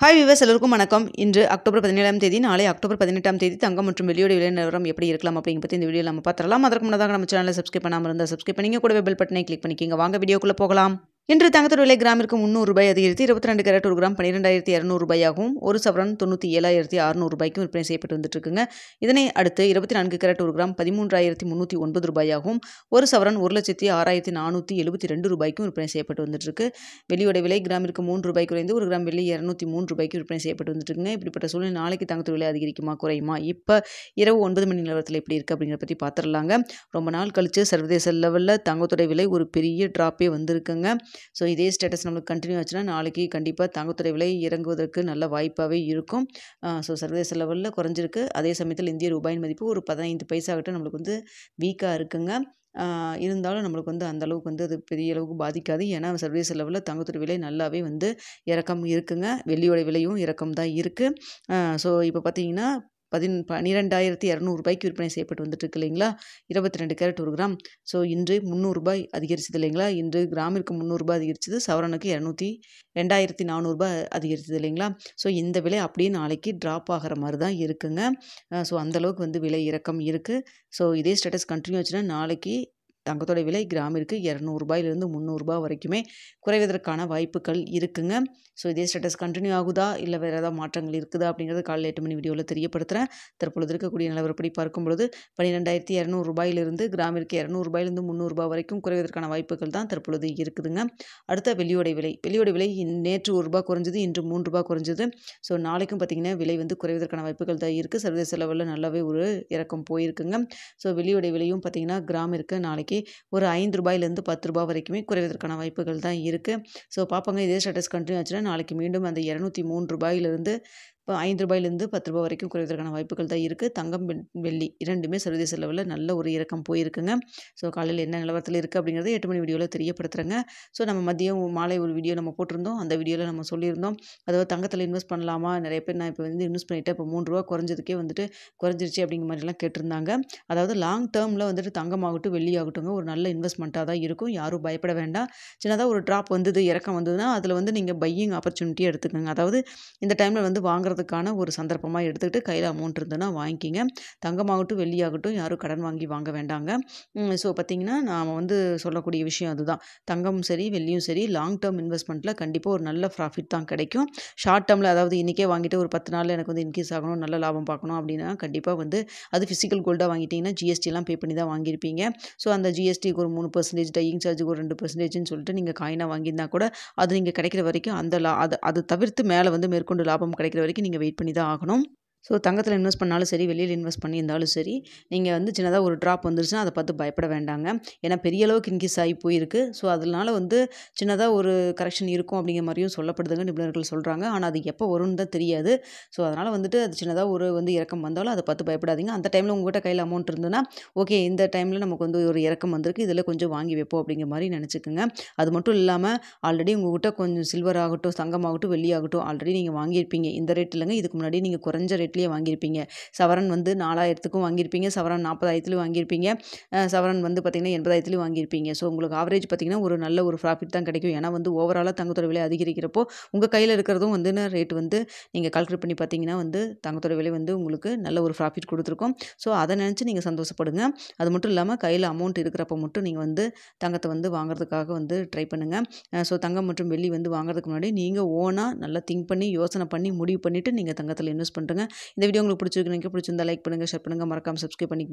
Hi viewers எல்லோருக்கும் வணக்கம். இன்று அக்டோபர் 17ஆம் தேதி, நாளை அக்டோபர் 18ஆம் தேதி தங்கம் மற்றும் வெள்ளியோட விலை நிலவரம் எப்படி இருக்கலாம் அப்படிங்க பற்றி இந்த வீடியோவில் நம்ம பார்த்துடலாம். அதற்கு முன்னதாக நம்ம சேனலை சப்ஸ்கிரைப் பண்ணாமல் இருந்தால் சப்ஸ்கிரைப் பண்ணிங்க, கூடவே பெல் பட்டனை கிளிக் பண்ணிக்கிங்க. வாங்க வீடியோக்குள்ளே போகலாம். இன்று தங்கத்தோட விலை கிராமிற்கு 300 ரூபாய் அதிகரித்து 22 கேரட் 1 கிராம் 12,200 ரூபாயாகவும், ஒரு சவரன் 97,600 ரூபாய்க்கும் விற்பனை செய்யப்பட்டு வந்துட்டு இருக்குங்க. இதனை அடுத்து 24 கேரட் 1 கிராம் 13,309 ரூபாயாகவும், ஒரு சவரன் 1,06,472 ரூபாய்க்கும் விற்பனை செய்யப்பட்டு வந்துட்டு இருக்கு. வெள்ளியோட விலை கிராமிற்கு 3 ரூபாய் குறைந்து 1 கிராம் வெள்ளி 203 ரூபாய்க்கு விற்பனை செய்யப்பட்டு வந்துட்டு இருக்குங்க. இப்படிப்பட்ட சூழ்நிலை நாளைக்கு தங்கத்தோட விலை அதிகரிக்குமா குறையுமா, இப்போ இரவு 9 மணி நிலவரத்தில் எப்படி இருக்குது அப்படிங்கிறத பற்றி பார்த்துடலாங்க. ரொம்ப நாள் கழிச்சு சர்வதேச லெவலில் தங்கத்தோட விலை ஒரு பெரிய ட்ராப்பே வந்திருக்குங்க. ஸோ இதே ஸ்டேட்டஸ் நம்மளுக்கு கண்டினியூ ஆச்சுன்னா நாளைக்கு கண்டிப்பாக தங்கத்தோட விலை இறங்குவதற்கு நல்ல வாய்ப்பாகவே இருக்கும். ஸோ சர்வதேச லெவலில் குறைஞ்சிருக்கு. அதே சமயத்தில் இந்திய ரூபாயின் மதிப்பு ஒரு 15 பைசா கிட்ட நம்மளுக்கு வீக்காக இருக்குங்க. இருந்தாலும் நம்மளுக்கு அந்தளவுக்கு அது பெரிய அளவுக்கு பாதிக்காது. ஏன்னா சர்வதேச லெவலில் தங்கத்தோட விலை நல்லாவே இறக்கம் இருக்குங்க. வெள்ளியோட விலையும் இறக்கம் தான் இருக்குது. ஸோ இப்போ பார்த்தீங்கன்னா 12,200 ரூபாய்க்கு விற்பனை செய்யப்பட்டு வந்துட்டு இருக்கு இல்லைங்களா. 22 கேரட் 1 கிராம். ஸோ இன்று 300 ரூபாய் அதிகரிச்சது இல்லைங்களா. இன்று கிராமிற்கு 300 ரூபாய் அதிகரிச்சது, சவரனுக்கு 2,400 ரூபாய் அதிகரிச்சது இல்லைங்களா. ஸோ இந்த விலை அப்படியே நாளைக்கு ட்ராப் ஆகிற மாதிரி தான் இருக்குங்க. ஸோ அந்தளவுக்கு விலை இறக்கம் இருக்குது. ஸோ இதே ஸ்டேட்டஸ் கண்டினியூ ஆச்சுன்னா நாளைக்கு தங்கத்தோட விலை கிராமிற்கு 200 ரூபாயிலிருந்து 300 ரூபாய் வரைக்குமே குறைவதற்கான வாய்ப்புகள் இருக்குங்க. ஸோ இதே ஸ்டேட்டஸ் கண்டினியூ ஆகுதா இல்லை வேறு ஏதாவது மாற்றங்கள் இருக்குதா அப்படிங்கிறது காலையில் 8 மணி வீடியோவில் தெரியப்படுத்துகிறேன். தற்பொழுது இருக்கக்கூடிய நிலவரப்படி பார்க்கும்பொழுது 12,200 ரூபாயிலிருந்து கிராமிற்கு 200 ரூபாயிலிருந்து 300 ரூபாய் வரைக்கும் குறைவதற்கான வாய்ப்புகள் தான் தற்பொழுது இருக்குதுங்க. அடுத்த வெள்ளியோட விலை நேற்று 1 ரூபாய் குறைஞ்சது, இன்று 3 ரூபாய் குறைஞ்சது. ஸோ நாளைக்கும் பார்த்திங்கன்னா விலை குறைவதற்கான வாய்ப்புகள் தான் இருக்குது. சர்வதேச லெவலில் நல்லாவே ஒரு இறக்கம் போயிருக்குங்க. ஸோ வெள்ளியோட விலையும் பார்த்திங்கன்னா கிராமிற்கு நாளைக்கு ஒரு 5 ரூபாயிலிருந்து 10 ரூபாய் வரைக்குமே குறைவதற்கான வாய்ப்புகள் தான் இருக்குது. ஸோ பார்ப்பாங்க. இதே ஸ்டேட்டஸ் கண்டினியூ ஆச்சுன்னா நாளைக்கு மீண்டும் அந்த 203 ரூபாயிலிருந்து 5 ரூபாயிலிருந்து 10 ரூபாய் வரைக்கும் குறைவதற்கான வாய்ப்புகள் தான் இருக்குது. தங்கம் வெள்ளி இரண்டுமே சர்வதேச லெவலில் நல்ல ஒரு இறக்கம் போயிருக்குங்க. ஸோ காலையில் என்ன நிலவரத்தில் இருக்குது அப்படிங்கிறது 8 மணி வீடியோவில் தெரியப்படுத்துகிறேங்க. ஸோ நம்ம மதியம் மாலை ஒரு வீடியோ நம்ம போட்டிருந்தோம். அந்த வீடியோவில் நம்ம சொல்லியிருந்தோம், அதாவது தங்கத்தில் இன்வெஸ்ட் பண்ணலாமா, நிறைய பேர் நான் இப்போ இன்வெஸ்ட் பண்ணிவிட்டேன், இப்போ 3 ரூபா குறைஞ்சதுக்கே குறைஞ்சிருச்சு அப்படிங்கிற மாதிரிலாம் கேட்டிருந்தாங்க. அதாவது லாங் டேர்மில் தங்கமாகட்டும் வெள்ளியாகட்டும் ஒரு நல்ல இன்வெஸ்ட்மெண்ட்டாக தான் இருக்கும். யாரும் பயப்பட வேண்டாம். சின்னதாக ஒரு ட்ராப் இறக்கம் வந்ததுன்னா அதில் நீங்கள் பையிங் ஆப்பர்ச்சுனிட்டியாக எடுத்துக்கோங்க. அதாவது இந்த டைமில் வாங்குறதுக்கான ஒரு சந்தர்ப்பமாக எடுத்துக்கிட்டு கையில் அமௌண்ட் இருந்ததுன்னா வாங்கிக்கிங்க. தங்கமாகட்டும் வெள்ளியாகட்டும் யாரும் கடன் வாங்க வேண்டாங்க. ஸோ பார்த்திங்கன்னா நாம் சொல்லக்கூடிய விஷயம் அதுதான். தங்கமும் சரி வெள்ளியும் சரி லாங் டேர்ம் இன்வெஸ்ட்மெண்ட்டில் கண்டிப்பாக ஒரு நல்ல ப்ராஃபிட் தான் கிடைக்கும். ஷார்ட் டேர்மில் அதாவது இன்றைக்கே வாங்கிட்டு ஒரு 10 நாளில் எனக்கு இன்க்ரீஸ் ஆகணும், நல்ல லாபம் பார்க்கணும் அப்படின்னா கண்டிப்பாக அது ஃபிசிக்கல் கோல்டாக வாங்கிட்டிங்கன்னா ஜிஎஸ்டிலாம் பே பண்ணி தான் வாங்கியிருப்பீங்க. ஸோ அந்த ஜிஎஸ்டிக்கு ஒரு 3%, டையிங் சார்ஜுக்கு ஒரு 2%ன்னு சொல்லிட்டு நீங்கள் காயினாக வாங்கியிருந்தால் கூட அது நீங்கள் கிடைக்கிற வரைக்கும் அது தவிர்த்து மேலே மேற்கொண்டு லாபம் கிடைக்கிற வரைக்கும் நீங்கள் வெயிட் பண்ணி தான் ஆகணும். ஸோ தங்கத்தில் இன்வெஸ்ட் பண்ணாலும் சரி வெள்ளியில் இன்வெஸ்ட் பண்ணியிருந்தாலும் சரி நீங்கள் சின்னதாக ஒரு ட்ராப் வந்துருச்சுன்னா அதை பார்த்து பயப்பட வேண்டாங்க. ஏன்னா பெரிய அளவுக்கு இன்க்ரீஸ் ஆகி போயிருக்கு. ஸோ அதனால சின்னதாக ஒரு கரெக்ஷன் இருக்கும் அப்படிங்கிற மாதிரியும் சொல்லப்படுதுங்க, நிபுணர்கள் சொல்கிறாங்க. ஆனால் அது எப்போ வரும்னு தான் தெரியாது. ஸோ அதனால் அது சின்னதாக ஒரு இறக்கம் வந்தாலும் அதை பார்த்து பயப்படாதீங்க. அந்த டைமில் உங்கள்கிட்ட கையில் அமௌண்ட் இருந்ததுன்னா ஓகே, இந்த டைமில் நமக்கு ஒரு இறக்கம் வந்திருக்கு, இதில் கொஞ்சம் வாங்கி வைப்போம் அப்படிங்கிற மாதிரி நினச்சிக்கோங்க. அது மட்டும் இல்லாமல் ஆல்ரெடி உங்கள்கிட்ட கொஞ்சம் சில்வர் ஆகட்டும் தங்கமாகட்டும் வெள்ளியாகட்டும் ஆல்ரெடி நீங்கள் வாங்கியிருப்பீங்க. இந்த ரேட் இல்லைங்க, இதுக்கு முன்னாடி நீங்கள் குறைஞ்ச ரேட் வாங்கியிருப்பீங்க. சவரன் 4,000க்கும் வாங்கியிருப்பீங்க, சவரன் 40,000 வாங்கியிருப்பீங்க, சவரன் பார்த்தீங்கன்னா 80,000 வாங்கியிருப்பீங்க. ஸோ உங்களுக்கு ஆவரேஜ் பார்த்தீங்கன்னா ஒரு நல்ல ஒரு ப்ராஃபிட் தான் கிடைக்கும். ஏன்னா ஓவராலாக தங்கத்தோட விலை அதிகரிக்கிறப்போ உங்கள் கையில் இருக்கிறதும் ரேட் நீங்கள் கால்குலேட் பண்ணி பார்த்தீங்கன்னா தங்கத்தோட விலை உங்களுக்கு நல்ல ஒரு ப்ராஃபிட் கொடுத்துருக்கும். ஸோ அதை நினச்சி நீங்கள் சந்தோஷப்படுங்க. அது மட்டும் இல்லாமல் கையில் அமௌண்ட் இருக்கிறப்ப மட்டும் நீங்கள் தங்கத்தை வாங்குறதுக்காக ட்ரை பண்ணுங்கள். ஸோ தங்கம் மற்றும் வெள்ளி வாங்குறதுக்கு முன்னாடி நீங்கள் ஓனாக நல்லா திங்க் பண்ணி யோசனை பண்ணி முடிவு பண்ணிவிட்டு நீங்கள் தங்கத்தில் இன்வெஸ்ட் பண்ணுறங்க. இந்த வீடியோ உங்களுக்கு பிடிச்சிருந்தா லைக் பண்ணுங்கள், ஷேர் பண்ணுங்கள், மறக்காமல் சப்ஸ்கிரைப் பண்ணிக்கோங்க.